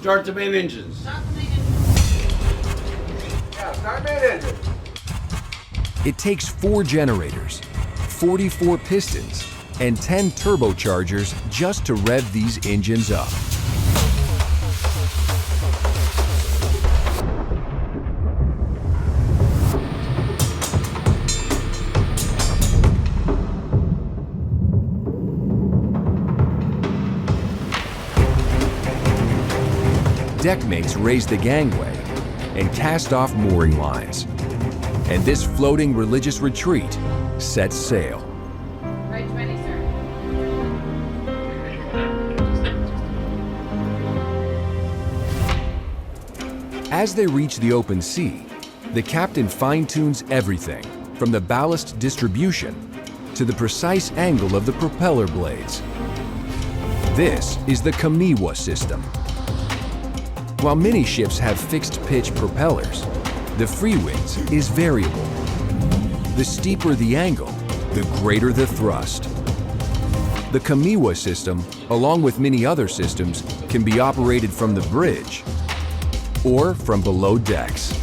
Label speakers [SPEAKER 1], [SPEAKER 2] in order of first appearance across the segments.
[SPEAKER 1] Start the main engines.
[SPEAKER 2] Start the main engines.
[SPEAKER 3] Yeah, start main engine.
[SPEAKER 4] It takes 4 generators, 44 pistons, and 10 turbochargers just to rev these engines up. Deckmates raise the gangway and cast off mooring lines. And this floating religious retreat sets sail.
[SPEAKER 2] Right 20, sir.
[SPEAKER 4] As they reach the open sea, the captain fine-tunes everything from the ballast distribution to the precise angle of the propeller blades. This is the Kamiwa system. While many ships have fixed-pitch propellers, the Freewinds is variable. The steeper the angle, the greater the thrust. The Kamiwa system, along with many other systems, can be operated from the bridge or from below decks.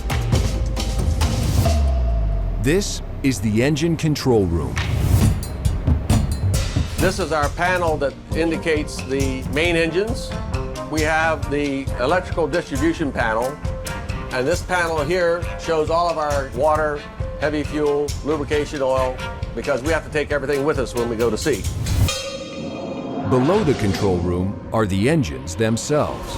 [SPEAKER 4] This is the engine control room.
[SPEAKER 3] This is our panel that indicates the main engines. We have the electrical distribution panel, and this panel here shows all of our water, heavy fuel, lubrication oil, because we have to take everything with us when we go to sea.
[SPEAKER 4] Below the control room are the engines themselves.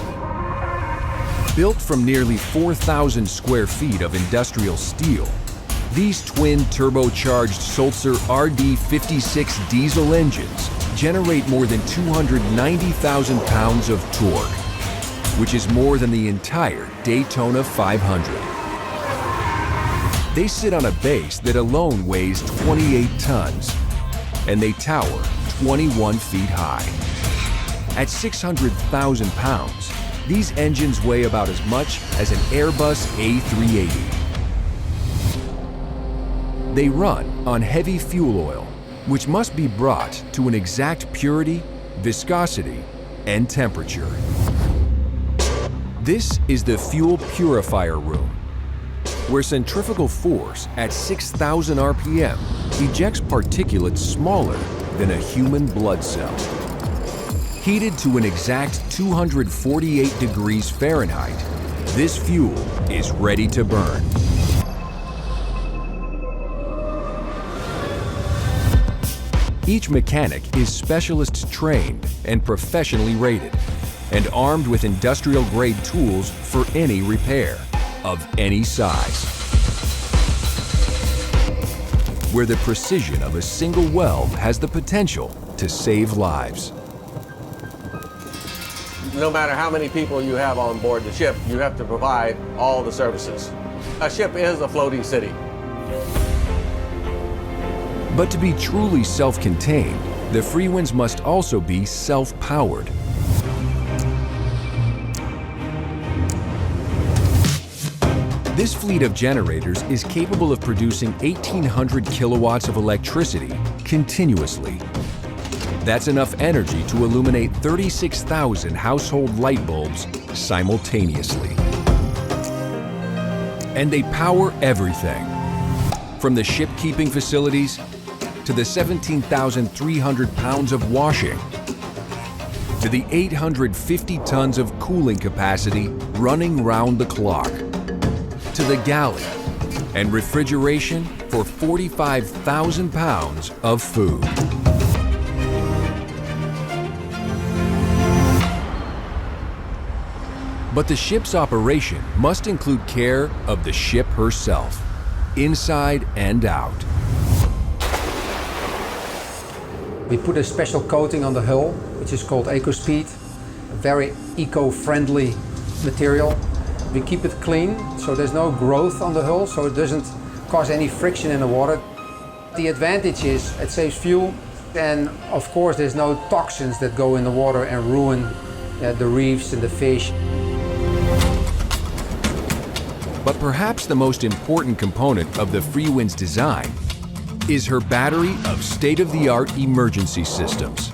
[SPEAKER 4] Built from nearly 4,000 square feet of industrial steel, these twin turbocharged Sulzer RD56 diesel engines generate more than 290,000 pounds of torque, which is more than the entire Daytona 500. They sit on a base that alone weighs 28 tons, and they tower 21 feet high. At 600,000 pounds, these engines weigh about as much as an Airbus A380. They run on heavy fuel oil, which must be brought to an exact purity, viscosity, and temperature. This is the fuel purifier room, where centrifugal force at 6,000 RPM ejects particulates smaller than a human blood cell. Heated to an exact 248 degrees Fahrenheit, this fuel is ready to burn. Each mechanic is specialist trained and professionally rated, and armed with industrial-grade tools for any repair, of any size. Where the precision of a single weld has the potential to save lives.
[SPEAKER 3] No matter how many people you have on board the ship, you have to provide all the services. A ship is a floating city.
[SPEAKER 4] But to be truly self-contained, the Freewinds must also be self-powered. This fleet of generators is capable of producing 1,800 kilowatts of electricity continuously. That's enough energy to illuminate 36,000 household light bulbs simultaneously. And they power everything, from the ship-keeping facilities to the 17,300 pounds of washing, to the 850 tons of cooling capacity running round the clock, to the galley and refrigeration for 45,000 pounds of food. But the ship's operation must include care of the ship herself, inside and out.
[SPEAKER 5] We put a special coating on the hull, which is called EcoSpeed, a very eco-friendly material. We keep it clean, so there's no growth on the hull, so it doesn't cause any friction in the water. The advantage is it saves fuel, and of course there's no toxins that go in the water and ruin the reefs and the fish.
[SPEAKER 4] But perhaps the most important component of the Freewinds design is her battery of state-of-the-art emergency systems.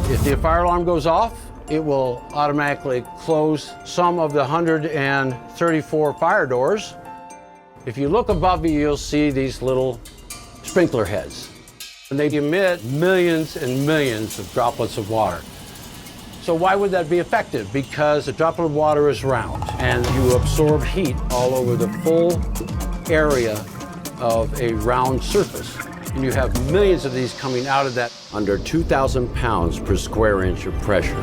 [SPEAKER 1] If the fire alarm goes off it will automatically close some of the 134 fire doors. If you look above you, you'll see these little sprinkler heads. And they emit millions and millions of droplets of water. So why would that be effective? Because the droplet of water is round and you absorb heat all over the full area of a round surface. And you have millions of these coming out of that.
[SPEAKER 6] Under 2,000 pounds per square inch of pressure.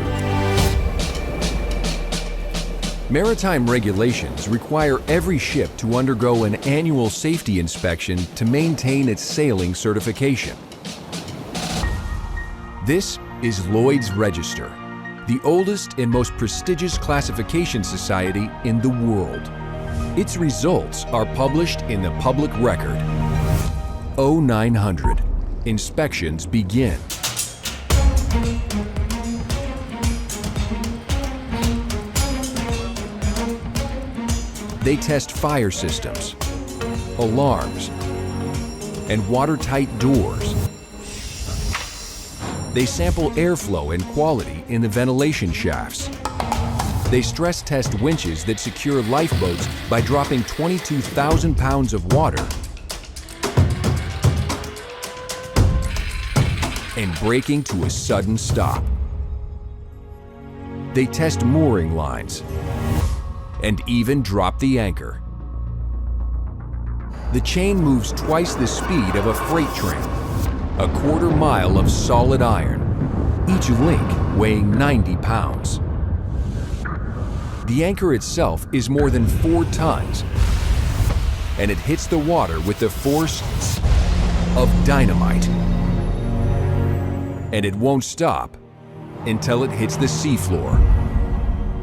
[SPEAKER 4] Maritime regulations require every ship to undergo an annual safety inspection to maintain its sailing certification. This is Lloyd's Register, the oldest and most prestigious classification society in the world. Its results are published in the public record. 0900. Inspections begin. They test fire systems, alarms, and watertight doors. They sample airflow and quality in the ventilation shafts. They stress test winches that secure lifeboats by dropping 22,000 pounds of water and braking to a sudden stop. They test mooring lines and even drop the anchor. The chain moves twice the speed of a freight train, a quarter-mile of solid iron, each link weighing 90 pounds. The anchor itself is more than 4 tons, and it hits the water with the force of dynamite. And it won't stop until it hits the seafloor.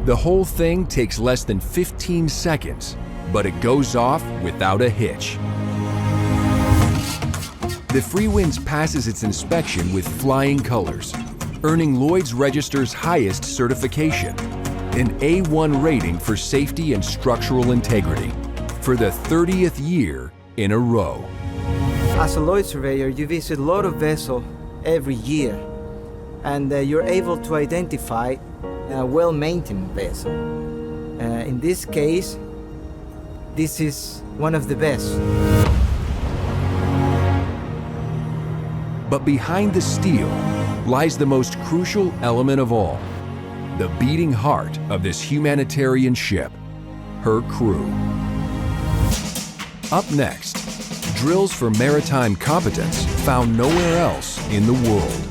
[SPEAKER 4] The whole thing takes less than 15 seconds, but it goes off without a hitch. The Freewinds passes its inspection with flying colors, earning Lloyd's Register's highest certification, an A1 rating for safety and structural integrity, for the 30th year in a row.
[SPEAKER 7] As a Lloyd's surveyor, you visit a lot of vessels every year, and you're able to identify a well-maintained vessel. In this case, this is one of the best.
[SPEAKER 4] But behind the steel lies the most crucial element of all, the beating heart of this humanitarian ship, her crew. Up next, drills for maritime competence found nowhere else in the world.